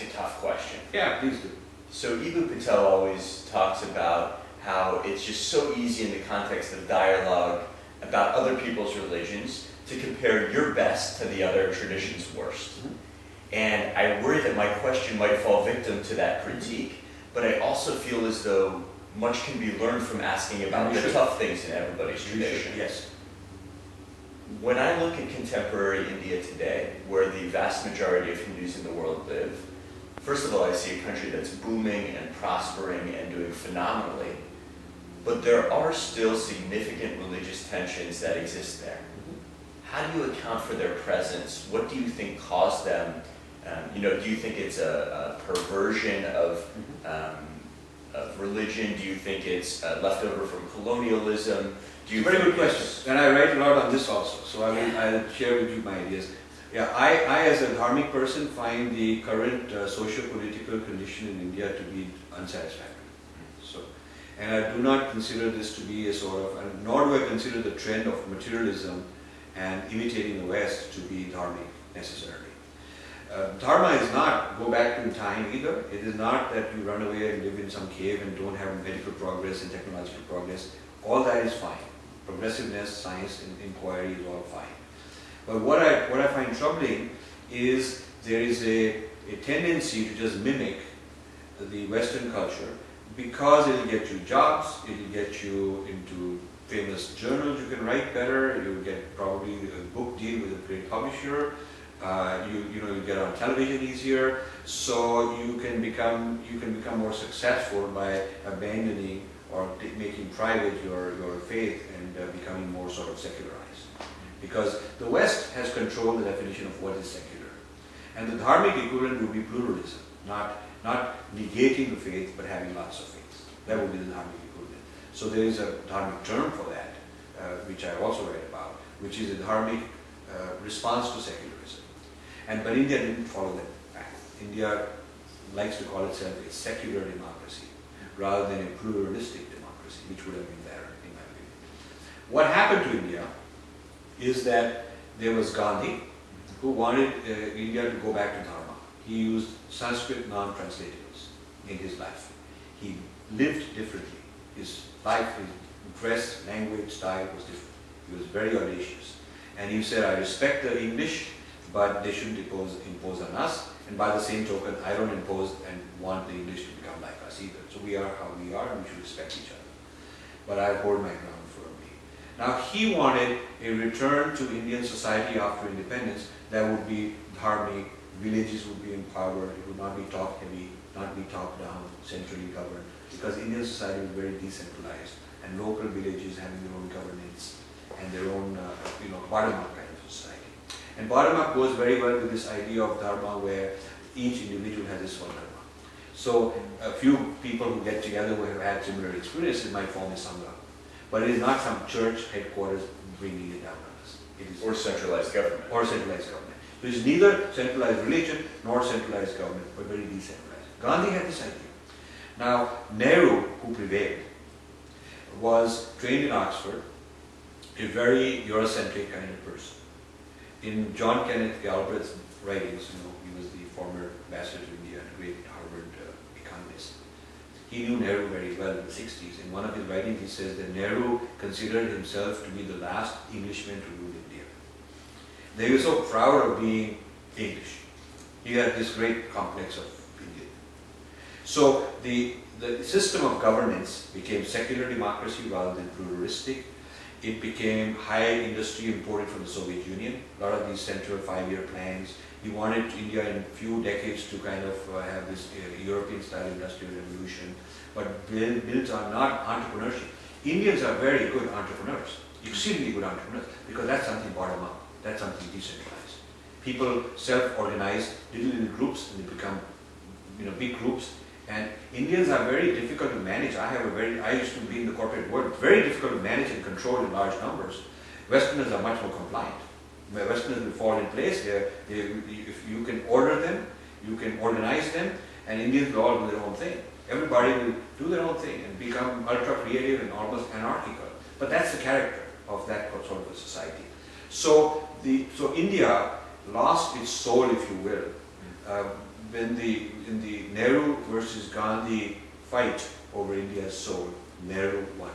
ask a tough question? Yeah, please do. So Ibn Patel always talks about how it's just so easy in the context of dialogue about other people's religions to compare your best to the other tradition's worst. Mm-hmm. And I worry that my question might fall victim to that critique, but I also feel as though much can be learned from asking about the tough things in everybody's tradition. Yes. When I look at contemporary India today, where the vast majority of Hindus in the world live, first of all, I see a country that's booming and prospering and doing phenomenally, but there are still significant religious tensions that exist there. How do you account for their presence? What do you think caused them? Do you think it's a perversion of religion? Do you think it's leftover from colonialism? Very good question. And I write a lot on this also, so I'll share with you my ideas. Yeah, I as a dharmic person find the current socio-political condition in India to be unsatisfactory. And I do not consider this to be a sort of, nor do I consider the trend of materialism and imitating the West to be dharmic necessarily. Dharma is not go back to time either. It is not that you run away and live in some cave and don't have medical progress and technological progress. All that is fine. Progressiveness, science, and inquiry is all fine. But what I find troubling is there is a tendency to just mimic the Western culture because it will get you jobs, it will get you into famous journals you can write better, you will get probably a book deal with a great publisher, you get on television easier, so you can become more successful by abandoning or making private your faith and becoming more sort of secularized. Because the West has controlled the definition of what is secular. And the dharmic equivalent would be pluralism, not negating the faith but having lots of faiths. That would be the dharmic equivalent. So there is a dharmic term for that, which I also read about, which is a dharmic response to secularism. But India didn't follow that path. India likes to call itself a secular democracy rather than a pluralistic democracy, which would have been better in my opinion. What happened to India is that there was Gandhi who wanted India to go back to Dharma. He used Sanskrit non-translatables in his life. He lived differently. His life, his dress, language, style was different. He was very audacious. And he said, I respect the English, but they shouldn't impose on us. And by the same token, I don't impose and want the English to become like us either. So we are how we are, and we should respect each other. But I hold my ground firmly. Now he wanted a return to Indian society after independence that would be dharmic, villages would be empowered, it would not be top heavy, not be top down, centrally governed, because Indian society was very decentralized, and local villages having their own governance and their own, bottom-up kind of society. And bottom-up goes very well with this idea of dharma where each individual has his own dharma. So a few people who get together who have had similar experiences might form a sangha. But it is not some church headquarters bringing it down on us. It is or centralized government. Or centralized government. So it is neither centralized religion nor centralized government, but very decentralized. Gandhi had this idea. Now, Nehru, who prevailed, was trained in Oxford, a very Eurocentric kind of person. In John Kenneth Galbraith's writings, he was the former ambassador to India and a great Harvard economist. He knew Nehru very well in the 60s. In one of his writings, he says that Nehru considered himself to be the last Englishman to rule India. They were so proud of being English. He had this great complex of India. So the system of governance became secular democracy rather than pluralistic. It became high industry imported from the Soviet Union. A lot of these central 5-year plans. He wanted India in a few decades to kind of have this European-style industrial revolution. But built on not entrepreneurship. Indians are very good entrepreneurs, exceedingly good entrepreneurs, because that's something bottom-up. That's something decentralized. People self-organize little groups and they become big groups. And Indians are very difficult to manage. I used to be in the corporate world, very difficult to manage and control in large numbers. Westerners are much more compliant. Westerners will fall in place. If you can order them, you can organize them, and Indians will all do their own thing. Everybody will do their own thing and become ultra-creative and almost anarchical. But that's the character of that sort of a society. So India lost its soul, if you will, In the Nehru versus Gandhi fight over India's soul, Nehru won.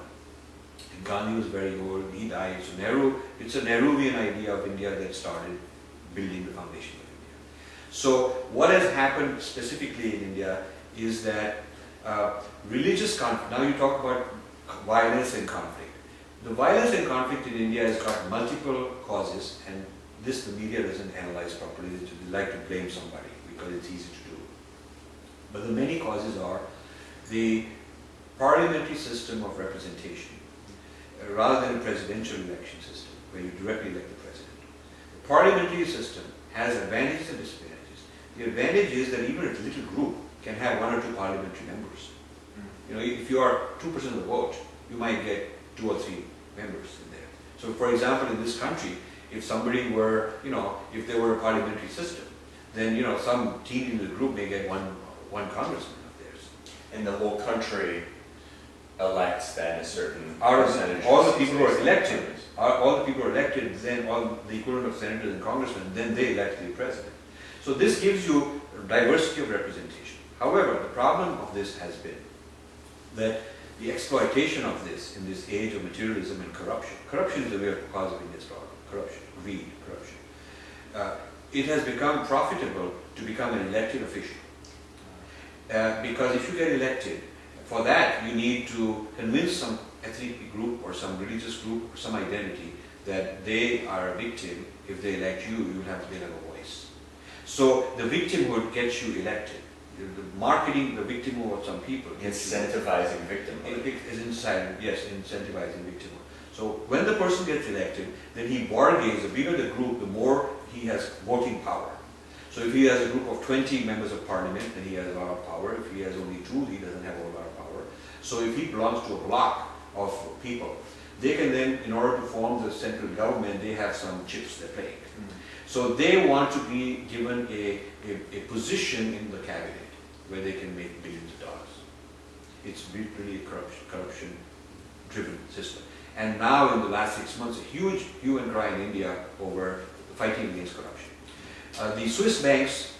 And Gandhi was very old, he died. So Nehru, it's a Nehruvian idea of India that started building the foundation of India. So what has happened specifically in India is that religious conflict, now you talk about violence and conflict. The violence and conflict in India has got multiple causes, and this the media doesn't analyze properly. They like to blame somebody because it's easy to do. But the many causes are the parliamentary system of representation, rather than a presidential election system where you directly elect the president. The parliamentary system has advantages and disadvantages. The advantage is that even a little group can have 1 or 2 parliamentary members. You know, if you are 2% of the vote, you might get 2 or 3 members in there. So for example, in this country, if somebody were, you know, if there were a parliamentary system, then, you know, some teeny little group may get one congressman of theirs. And the whole country elects then a certain percentage. All the people who are elected, then all the equivalent of senators and congressmen, then they elect the president. So this gives you diversity of representation. However, the problem of this has been that the exploitation of this in this age of materialism and corruption. Corruption is the real cause of India's problem. Corruption, greed, corruption. It has become profitable to become an elected official. Because if you get elected, for that you need to convince some ethnic group or some religious group or some identity that they are a victim. If they elect you, you have to have a voice. So the victimhood gets you elected. The marketing the victimhood of some people. Incentivizing victimhood. Yes, incentivizing victimhood. So when the person gets elected, then he bargains. The bigger the group, the more he has voting power. So if he has a group of 20 members of parliament, then he has a lot of power. If he has only 2, he doesn't have a lot of power. So if he belongs to a block of people, they can then, in order to form the central government, they have some chips they're playing. So they want to be given a position in the cabinet where they can make billions of dollars. It's really a corruption-driven system. And now in the last 6 months, a huge hue and cry in India over fighting against corruption. The Swiss banks,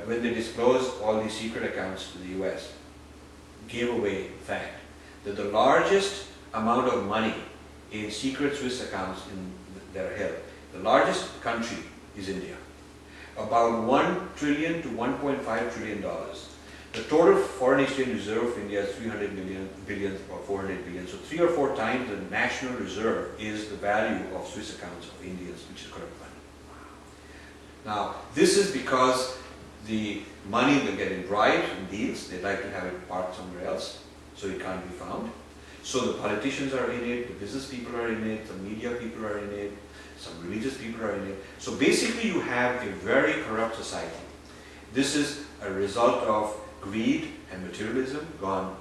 when they disclosed all these secret accounts to the US, gave away the fact that the largest amount of money in secret Swiss accounts that are held, the largest country is India. About $1 trillion to $1.5 trillion. The total foreign exchange reserve of India is 300 billion or 400 billion. So 3 or 4 times the national reserve is the value of Swiss accounts of Indians, which is corrupt money. Now, this is because the money they get in bribes and deals, they'd like to have it parked somewhere else, so it can't be found. So the politicians are in it, the business people are in it, the media people are in it, some religious people are in it. So basically you have a very corrupt society. This is a result of greed and materialism gone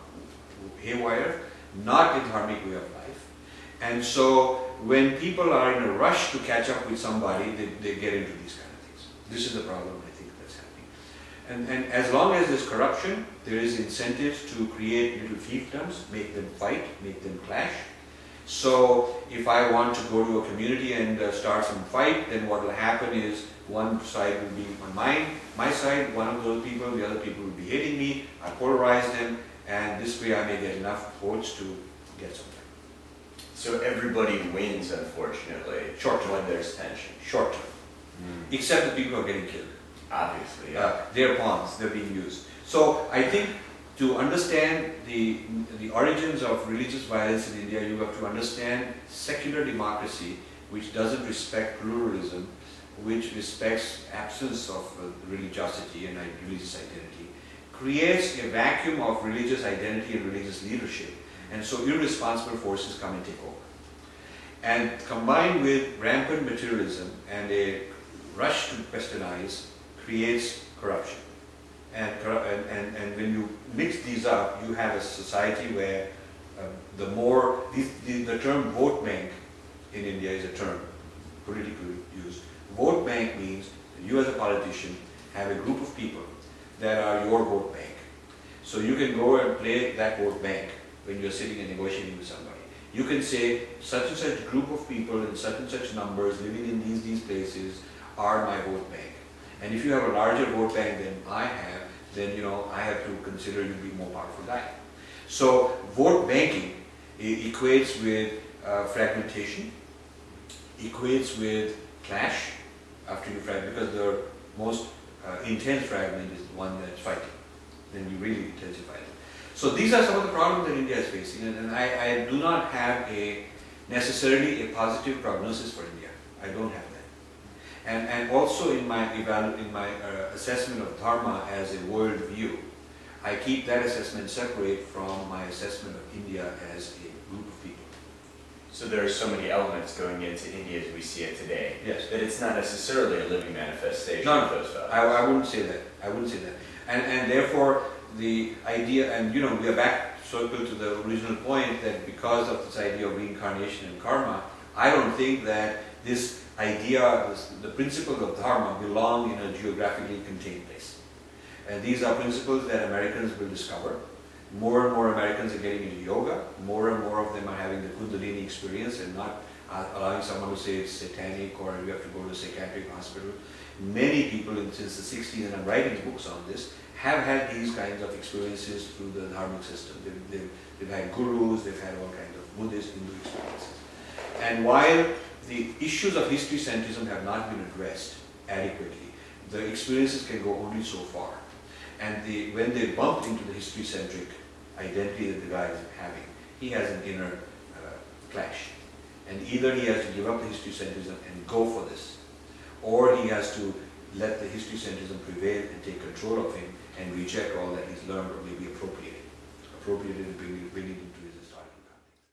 haywire, not a dharmic way of life. And so when people are in a rush to catch up with somebody, they get into these kind of things. This is the problem I think that's happening. And as long as there's corruption, there is incentives to create little fiefdoms, make them fight, make them clash. So if I want to go to a community and start some fight, then what will happen is one side will be on my side, one of those people, the other people will be hating me, I polarize them, and this way I may get enough votes to get something. So everybody wins, unfortunately, short term when there's tension. Short term. Except the people who are getting killed. Obviously, yeah. They're pawns, they're being used. So I think to understand the origins of religious violence in India, you have to understand secular democracy, which doesn't respect pluralism, which respects absence of religiosity and religious identity, creates a vacuum of religious identity and religious leadership, and so irresponsible forces come and take over. And combined with rampant materialism and a rush to westernize creates corruption. And when you mix these up, you have a society where the term vote bank in India is a term politically used. Vote bank means that you as a politician have a group of people that are your vote bank. So you can go and play that vote bank when you're sitting and negotiating with somebody. You can say such and such group of people in such and such numbers living in these places are my vote bank. And if you have a larger vote bank than I have, then I have to consider you to be a more powerful guy. So vote banking equates with fragmentation, equates with clash after you fragment, because the most intense fragment is the one that's fighting. Then you really intensify it. So these are some of the problems that India is facing, and I do not have necessarily a positive prognosis for India. I don't have that. And also in my assessment of Dharma as a world view, I keep that assessment separate from my assessment of India as a group of people. So there are so many elements going into India as we see it today, Yes. that it's not necessarily a living manifestation No, of those values. I wouldn't say that. I wouldn't say that. And therefore, the idea, and we are back circle to the original point, that because of this idea of reincarnation and karma, I don't think that this idea, the principles of Dharma belong in a geographically contained place. And these are principles that Americans will discover. More and more Americans are getting into yoga. More and more of them are having the Kundalini experience and not allowing someone to say it's satanic or you have to go to a psychiatric hospital. Many people since the 60s, and I'm writing books on this, have had these kinds of experiences through the Dharmic system. They've had gurus, they've had all kinds of Buddhist, Hindu experiences. And while the issues of history centrism have not been addressed adequately, the experiences can go only so far. And when they bump into the history-centric identity that the guy is having, he has an inner clash. And either he has to give up the history-centrism and go for this, or he has to let the history-centrism prevail and take control of him and reject all that he's learned or maybe appropriate it and bring it